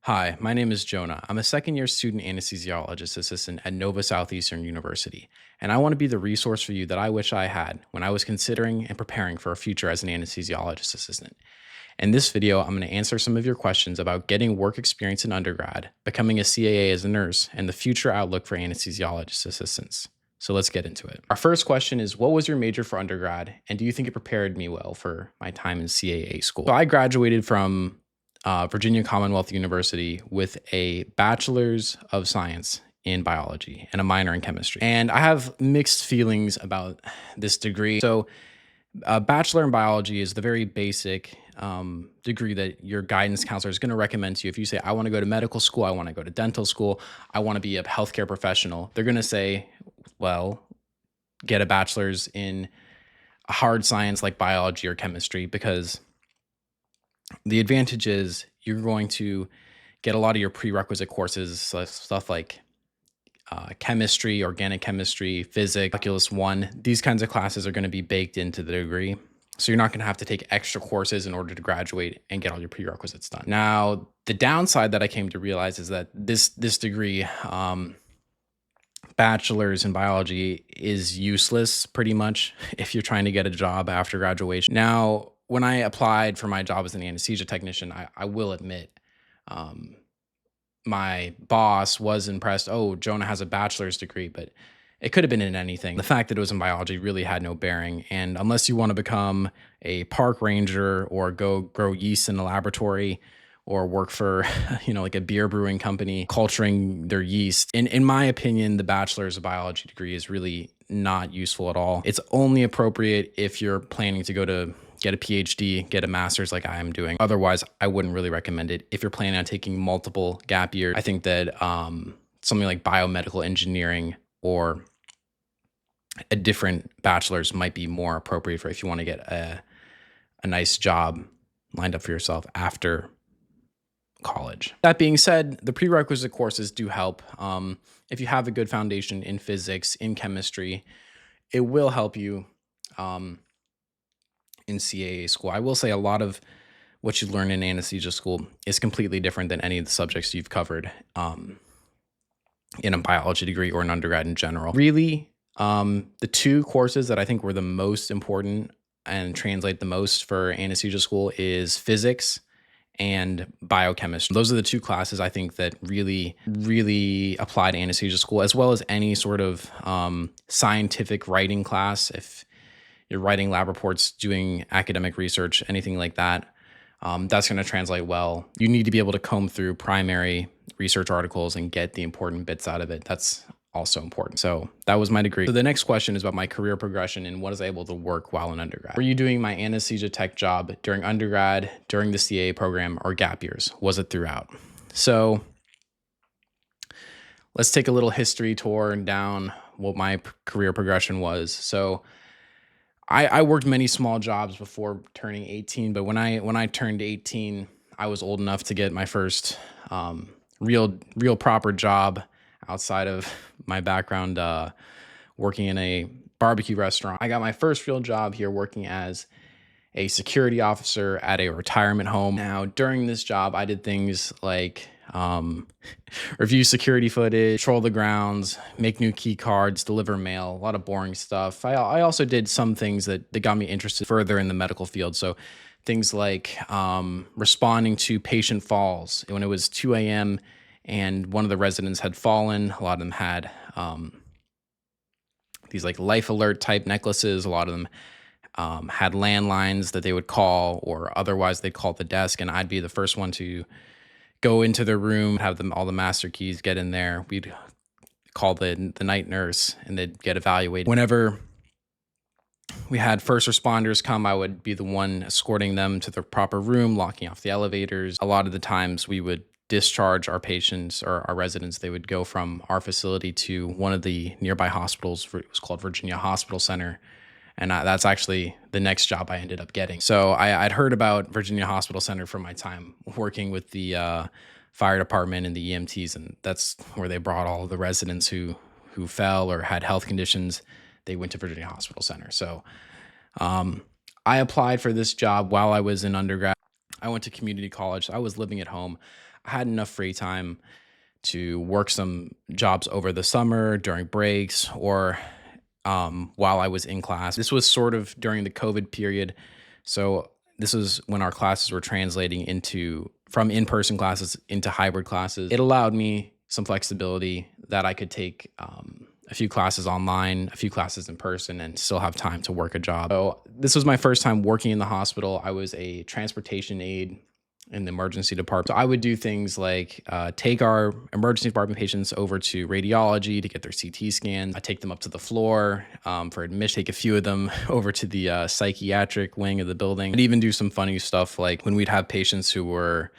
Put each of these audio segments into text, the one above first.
Hi, my name is Jonah. I'm a second-year student anesthesiologist assistant at Nova Southeastern University, and I want to be the resource for you that I wish I had when I was considering and preparing for a future as an anesthesiologist assistant. In this video, I'm going to answer some of your questions about getting work experience in undergrad, becoming a CAA as a nurse, and the future outlook for anesthesiologist assistants. So let's get into it. Our first question is, what was your major for undergrad, and do you think it prepared me well for my time in CAA school? So I graduated from Virginia Commonwealth University with a bachelor's of science in biology and a minor in chemistry. And I have mixed feelings about this degree. So a bachelor in biology is the very basic degree that your guidance counselor is going to recommend to you. If you say, I want to go to medical school, I want to go to dental school, I want to be a healthcare professional, they're going to say, well, get a bachelor's in a hard science like biology or chemistry, because the advantage is you're going to get a lot of your prerequisite courses, so stuff like chemistry, organic chemistry, physics, calculus 1. These kinds of classes are going to be baked into the degree. So you're not going to have to take extra courses in order to graduate and get all your prerequisites done. Now, the downside that I came to realize is that this degree, bachelor's in biology, is useless pretty much if you're trying to get a job after graduation. Now, when I applied for my job as an anesthesia technician, I will admit, my boss was impressed. Oh, Jonah has a bachelor's degree, but it could have been in anything. The fact that it was in biology really had no bearing. And unless you want to become a park ranger or go grow yeast in a laboratory or work for, like a beer brewing company, culturing their yeast, in my opinion, the bachelor's of biology degree is really not useful at all. It's only appropriate if you're planning to go to get a PhD, get a master's like I am doing. Otherwise, I wouldn't really recommend it. If you're planning on taking multiple gap years, I think that something like biomedical engineering or a different bachelor's might be more appropriate for if you want to get a nice job lined up for yourself after college. That being said, the prerequisite courses do help. If you have a good foundation in physics, in chemistry, it will help you in CAA school. I will say a lot of what you learn in anesthesia school is completely different than any of the subjects you've covered in a biology degree or an undergrad in general. Really, the two courses that I think were the most important and translate the most for anesthesia school is physics and biochemistry. Those are the two classes I think that really, really apply to anesthesia school, as well as any sort of scientific writing class. If you're writing lab reports, doing academic research, anything like that, that's going to translate well. You need to be able to comb through primary research articles and get the important bits out of it. That's also important. So that was my degree. So the next question is about my career progression and what I was able to work while in undergrad. Were you doing my anesthesia tech job during undergrad, during the CAA program, or gap years? Was it throughout? So let's take a little history tour down what my career progression was. So I worked many small jobs before turning 18, but when I turned 18, I was old enough to get my first real proper job outside of my background working in a barbecue restaurant. I got my first real job here working as a security officer at a retirement home. Now, during this job, I did things like review security footage, patrol the grounds, make new key cards, deliver mail, a lot of boring stuff. I also did some things that got me interested further in the medical field. So things like responding to patient falls. When it was 2 a.m. and one of the residents had fallen, a lot of them had these like life alert type necklaces. A lot of them had landlines that they would call, or otherwise they'd call the desk, and I'd be the first one to go into the room, have them all the master keys, get in there. We'd call the night nurse and they'd get evaluated. Whenever we had first responders come, I would be the one escorting them to the proper room, locking off the elevators. A lot of the times we would discharge our patients or our residents. They would go from our facility to one of the nearby hospitals. It was called Virginia Hospital Center. And that's actually the next job I ended up getting. So I'd heard about Virginia Hospital Center from my time working with the fire department and the EMTs, and that's where they brought all of the residents who fell or had health conditions. They went to Virginia Hospital Center. So I applied for this job while I was in undergrad. I went to community college. I was living at home. I had enough free time to work some jobs over the summer during breaks or while I was in class. This was sort of during the COVID period. So this was when our classes were translating into from in-person classes into hybrid classes. It allowed me some flexibility that I could take a few classes online, a few classes in person, and still have time to work a job. So this was my first time working in the hospital. I was a transportation aide in the emergency department. So I would do things like take our emergency department patients over to radiology to get their CT scans. I take them up to the floor for admission, take a few of them over to the psychiatric wing of the building. I'd even do some funny stuff like when we'd have patients who were,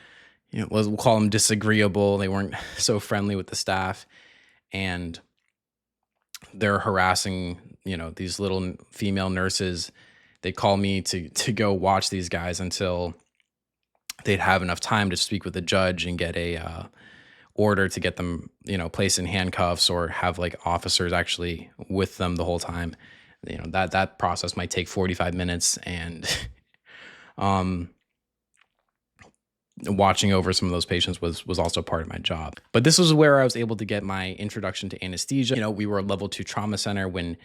we'll call them disagreeable. They weren't so friendly with the staff and they're harassing, these little female nurses. They call me to go watch these guys until they'd have enough time to speak with the judge and get a order to get them, placed in handcuffs or have like officers actually with them the whole time. That process might take 45 minutes and watching over some of those patients was also part of my job. But this was where I was able to get my introduction to anesthesia. We were a level 2 trauma center. When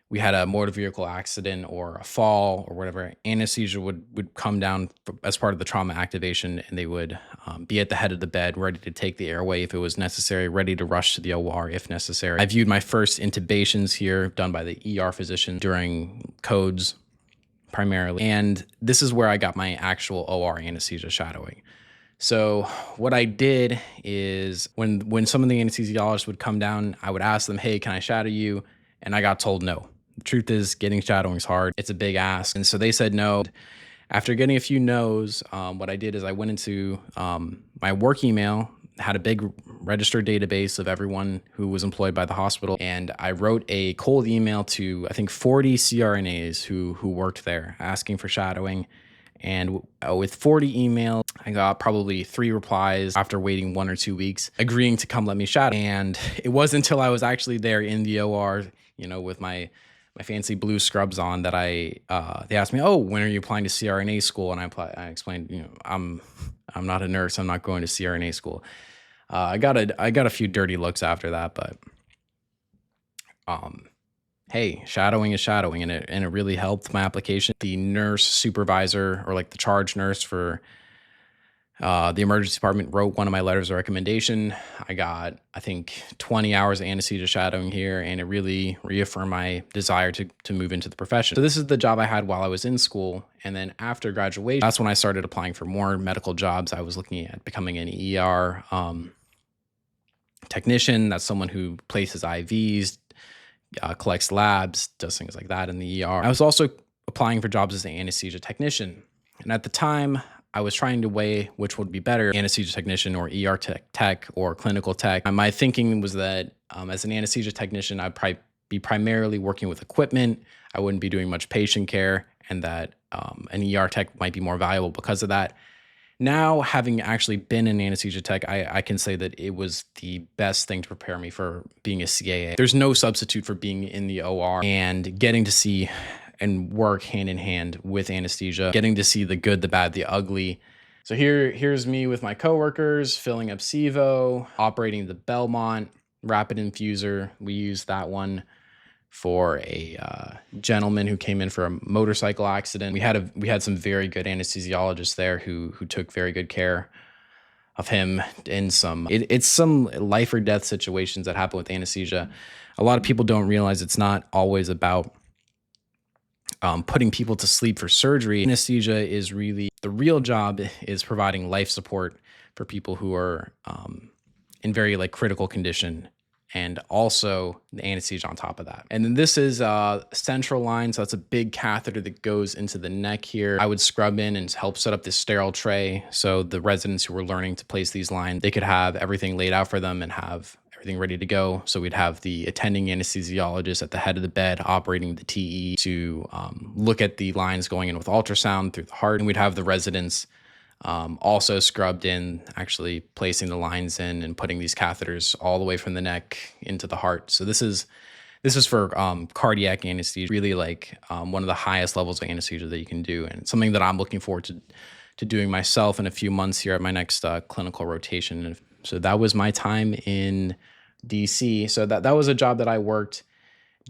we had a motor vehicle accident or a fall or whatever, anesthesia would come down as part of the trauma activation, and they would be at the head of the bed, ready to take the airway if it was necessary, ready to rush to the OR if necessary. I viewed my first intubations here done by the ER physician during codes primarily. And this is where I got my actual OR anesthesia shadowing. So what I did is when some of the anesthesiologists would come down, I would ask them, hey, can I shadow you? And I got told no. The truth is getting shadowing is hard. It's a big ask. And so they said no. After getting a few no's, what I did is I went into my work email, had a big registered database of everyone who was employed by the hospital. And I wrote a cold email to, I think, 40 CRNAs who worked there asking for shadowing. And with 40 emails, I got probably 3 replies after waiting 1 or 2 weeks, agreeing to come let me shadow. And it wasn't until I was actually there in the OR, with my fancy blue scrubs on that they asked me, oh, when are you applying to CRNA school? And I explained, I'm not a nurse. I'm not going to CRNA school. I got a few dirty looks after that, but hey, shadowing is shadowing, and it really helped my application. The nurse supervisor, or like the charge nurse for the emergency department, wrote one of my letters of recommendation. I got, I think, 20 hours of anesthesia shadowing here, and it really reaffirmed my desire to move into the profession. So this is the job I had while I was in school. And then after graduation, that's when I started applying for more medical jobs. I was looking at becoming an ER technician. That's someone who places IVs, collects labs, does things like that in the ER. I was also applying for jobs as an anesthesia technician. And at the time, I was trying to weigh which would be better, anesthesia technician or ER tech or clinical tech. And my thinking was that as an anesthesia technician, I'd probably be primarily working with equipment. I wouldn't be doing much patient care, and that an ER tech might be more valuable because of that. Now, having actually been an anesthesia tech, I can say that it was the best thing to prepare me for being a CAA. There's no substitute for being in the OR and getting to see and work hand in hand with anesthesia, getting to see the good, the bad, the ugly. So here's me with my coworkers filling up SIVO, operating the Belmont rapid infuser. We used that one for a gentleman who came in for a motorcycle accident. We had some very good anesthesiologists there who took very good care of him in it's some life or death situations that happen with anesthesia. A lot of people don't realize it's not always about putting people to sleep for surgery. Anesthesia is really, the real job is providing life support for people who are in very critical condition, and also the anesthesia on top of that. And then this is central line. So that's a big catheter that goes into the neck here. I would scrub in and help set up this sterile tray. So the residents who were learning to place these lines, they could have everything laid out for them and have everything ready to go. So we'd have the attending anesthesiologist at the head of the bed operating the TE to look at the lines going in with ultrasound through the heart. And we'd have the residents also scrubbed in, actually placing the lines in and putting these catheters all the way from the neck into the heart. So this is for cardiac anesthesia, really one of the highest levels of anesthesia that you can do, and something that I'm looking forward to doing myself in a few months here at my next clinical rotation. And so that was my time in DC. So that was a job that I worked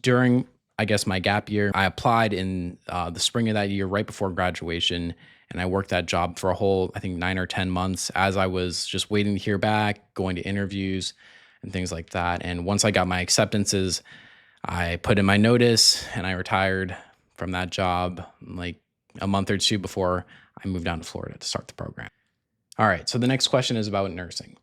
during, I guess, my gap year. I applied in the spring of that year, right before graduation, and I worked that job for a whole, I think, 9 or 10 months as I was just waiting to hear back, going to interviews and things like that. And once I got my acceptances, I put in my notice and I retired from that job like a month or two before I moved down to Florida to start the program. All right, so the next question is about nursing.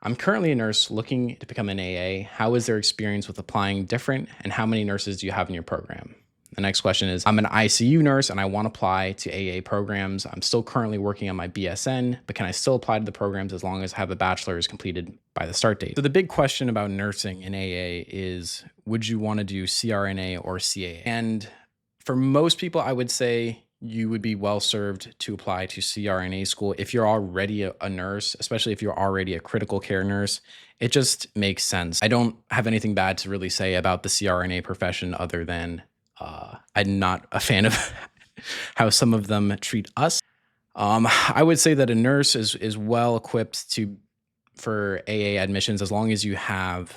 I'm currently a nurse looking to become an AA. How is their experience with applying different, and how many nurses do you have in your program? The next question is, I'm an ICU nurse and I want to apply to AA programs. I'm still currently working on my BSN, but can I still apply to the programs as long as I have a bachelor's completed by the start date? So the big question about nursing in AA is, would you want to do CRNA or CAA? And for most people, I would say you would be well served to apply to CRNA school if you're already a nurse, especially if you're already a critical care nurse. It just makes sense. I don't have anything bad to really say about the CRNA profession other than I'm not a fan of how some of them treat us. I would say that a nurse is well equipped for AA admissions as long as you have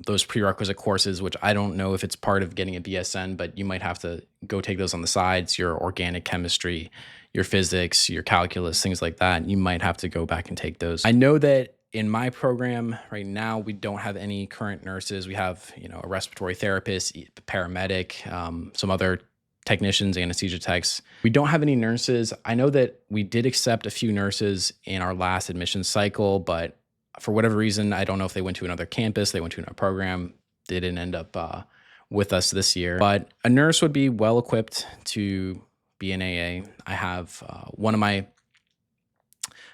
those prerequisite courses, which I don't know if it's part of getting a BSN, but you might have to go take those on the sides, your organic chemistry, your physics, your calculus, things like that. You might have to go back and take those. I know that in my program right now, we don't have any current nurses. We have, a respiratory therapist, a paramedic, some other technicians, anesthesia techs. We don't have any nurses. I know that we did accept a few nurses in our last admission cycle, but for whatever reason, I don't know if they went to another campus, they went to another program, they didn't end up with us this year. But a nurse would be well equipped to be an AA. I have one of my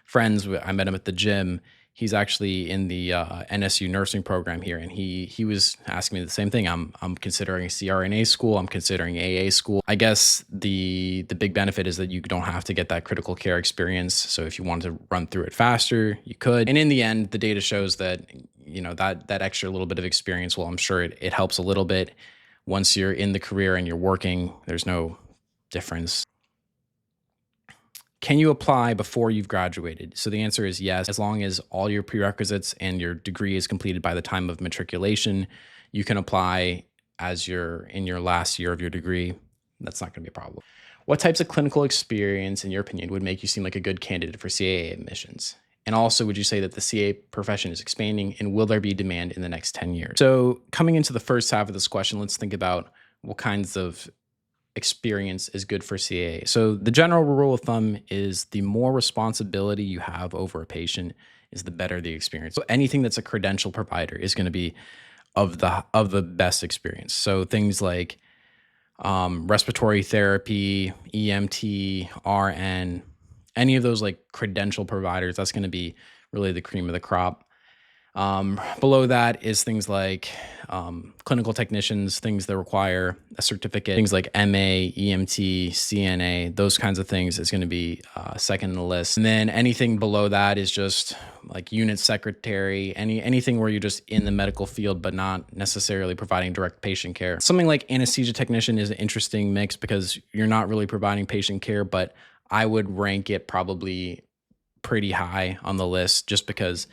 friends, I met him at the gym. He's actually in the NSU nursing program here, and he was asking me the same thing. I'm considering CRNA school. I'm considering AA school. I guess the big benefit is that you don't have to get that critical care experience. So if you wanted to run through it faster, you could. And in the end, the data shows that that extra little bit of experience, well, I'm sure it helps a little bit. Once you're in the career and you're working, there's no difference. Can you apply before you've graduated? So the answer is yes. As long as all your prerequisites and your degree is completed by the time of matriculation, you can apply as you're in your last year of your degree. That's not going to be a problem. What types of clinical experience, in your opinion, would make you seem like a good candidate for CAA admissions? And also, would you say that the CAA profession is expanding, and will there be demand in the next 10 years? So coming into the first half of this question, let's think about what kinds of experience is good for CAA. So the general rule of thumb is the more responsibility you have over a patient is the better the experience. So anything that's a credential provider is going to be of the best experience. So things like respiratory therapy, EMT, RN, any of those like credential providers, that's going to be really the cream of the crop. Below that is things like clinical technicians, things that require a certificate, things like MA, EMT, CNA, those kinds of things is going to be second in the list. And then anything below that is just like unit secretary, anything where you're just in the medical field but not necessarily providing direct patient care. Something like anesthesia technician is an interesting mix because you're not really providing patient care, but I would rank it probably pretty high on the list just because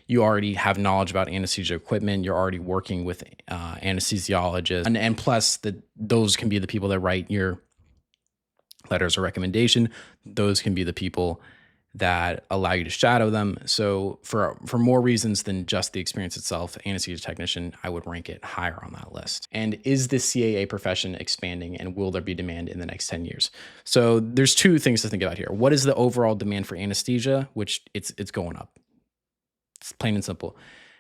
you already have knowledge about anesthesia equipment. You're already working with anesthesiologists. And plus, those can be the people that write your letters of recommendation. Those can be the people that allow you to shadow them. So for more reasons than just the experience itself, anesthesia technician, I would rank it higher on that list. And is the CAA profession expanding, and will there be demand in the next 10 years? So there's two things to think about here. What is the overall demand for anesthesia? Which it's going up. It's plain and simple.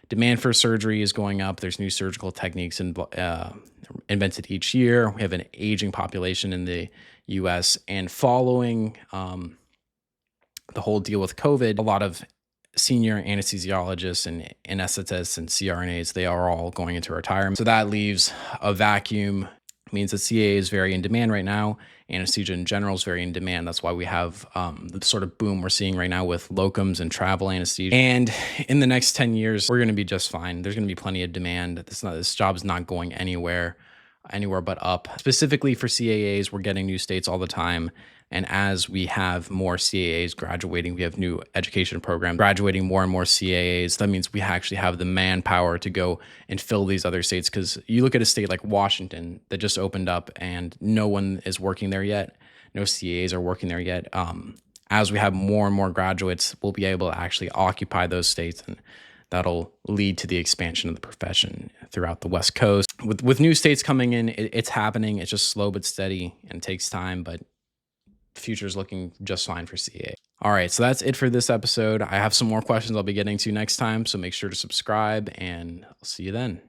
Demand for surgery is going up. There's new surgical techniques invented each year. We have an aging population in the U.S. And following the whole deal with COVID, a lot of senior anesthesiologists and anesthetists and CRNAs, they are all going into retirement. So that leaves a vacuum. It means that CAA is very in demand right now. Anesthesia in general is very in demand. That's why we have the sort of boom we're seeing right now with locums and travel anesthesia. And in the next 10 years, we're going to be just fine. There's going to be plenty of demand. This job's not going anywhere but up. Specifically for CAAs, we're getting new states all the time. And as we have more CAAs graduating, we have new education programs graduating more and more CAAs. That means we actually have the manpower to go and fill these other states. Because you look at a state like Washington that just opened up and no one is working there yet. No CAAs are working there yet. As we have more and more graduates, we'll be able to actually occupy those states, and that'll lead to the expansion of the profession throughout the West Coast. With new states coming in, it's happening. It's just slow but steady and takes time, but the future is looking just fine for CA. All right, so that's it for this episode. I have some more questions I'll be getting to next time, so make sure to subscribe, and I'll see you then.